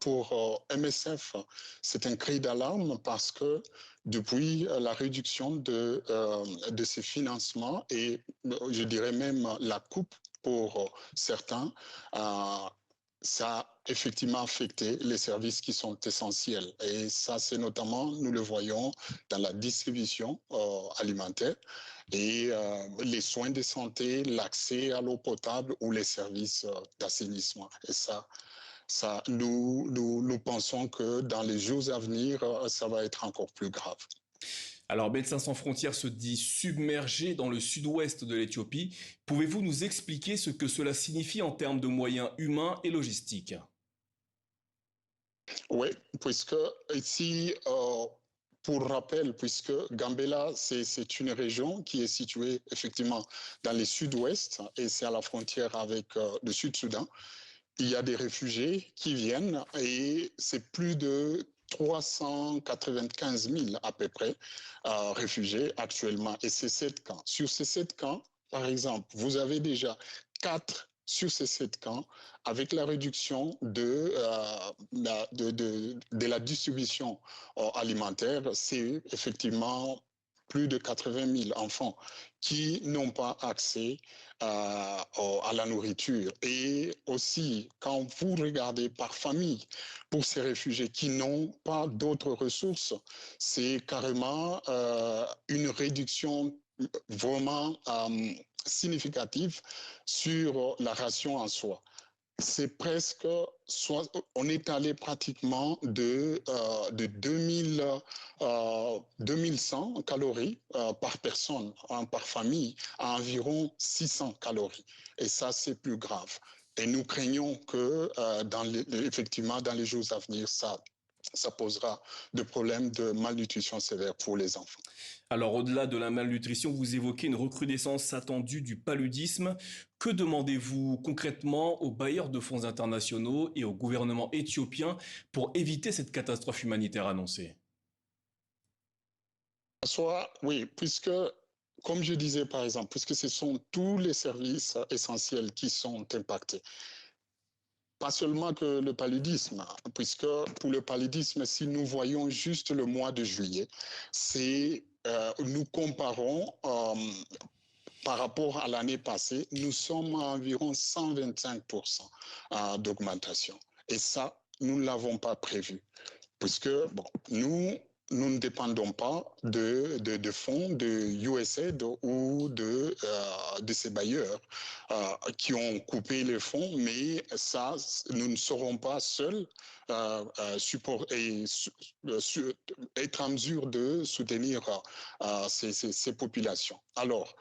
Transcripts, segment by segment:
pour MSF, c'est un cri d'alarme parce que depuis la réduction de ces financements et je dirais même la coupe pour certains, ça a effectivement affecté les services qui sont essentiels. Et ça, c'est notamment, nous le voyons dans la distribution alimentaire et les soins de santé, l'accès à l'eau potable ou les services d'assainissement. Et ça nous pensons que dans les jours à venir, ça va être encore plus grave. Alors, Médecins sans frontières se dit submergé dans le sud-ouest de l'Éthiopie. Pouvez-vous nous expliquer ce que cela signifie en termes de moyens humains et logistiques? Oui, puisque ici, pour rappel, puisque Gambela, c'est une région qui est située effectivement dans le sud-ouest et c'est à la frontière avec le Sud-Soudan. Il y a des réfugiés qui viennent et c'est plus de 395 000 à peu près réfugiés actuellement. Et c'est 7 camps. Sur ces 7 camps, par exemple, vous avez déjà 4 sur ces 7 camps, avec la réduction de la distribution alimentaire, c'est effectivement plus de 80 000 enfants qui n'ont pas accès à la nourriture. Et aussi, quand vous regardez par famille, pour ces réfugiés qui n'ont pas d'autres ressources, c'est carrément une réduction vraiment significative sur la ration en soi. C'est presque, on est allé pratiquement de 2100 calories par personne, par famille, à environ 600 calories. Et ça, c'est plus grave. Et nous craignons que, effectivement, dans les jours à venir, ça posera des problèmes de malnutrition sévère pour les enfants. Alors, au-delà de la malnutrition, vous évoquez une recrudescence attendue du paludisme. Que demandez-vous concrètement aux bailleurs de fonds internationaux et au gouvernement éthiopien pour éviter cette catastrophe humanitaire annoncée? Soit, oui, puisque, comme je disais par exemple, puisque ce sont tous les services essentiels qui sont impactés. Pas seulement que le paludisme, puisque pour le paludisme, si nous voyons juste le mois de juillet, nous comparons par rapport à l'année passée, nous sommes à environ 125% d'augmentation. Et ça, nous ne l'avons pas prévu, puisque bon, nous ne dépendons pas de fonds de USAID ou de ces bailleurs qui ont coupé les fonds, mais ça, nous ne serons pas seuls être en mesure de soutenir ces populations. Alors,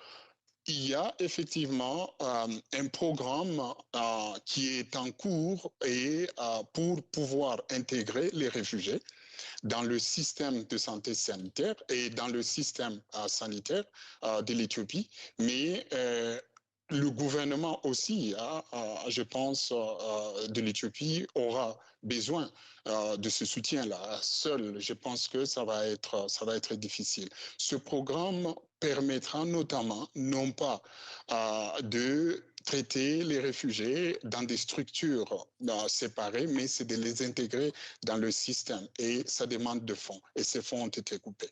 il y a effectivement un programme qui est en cours et pour pouvoir intégrer les réfugiés dans le système de santé sanitaire et dans le système sanitaire de l'Éthiopie, mais le gouvernement aussi, je pense, de l'Éthiopie aura besoin de ce soutien-là. Seul, je pense que ça va être difficile. Ce programme permettra notamment, non pas de traiter les réfugiés dans des structures séparées, mais c'est de les intégrer dans le système. Et ça demande de fonds. Et ces fonds ont été coupés.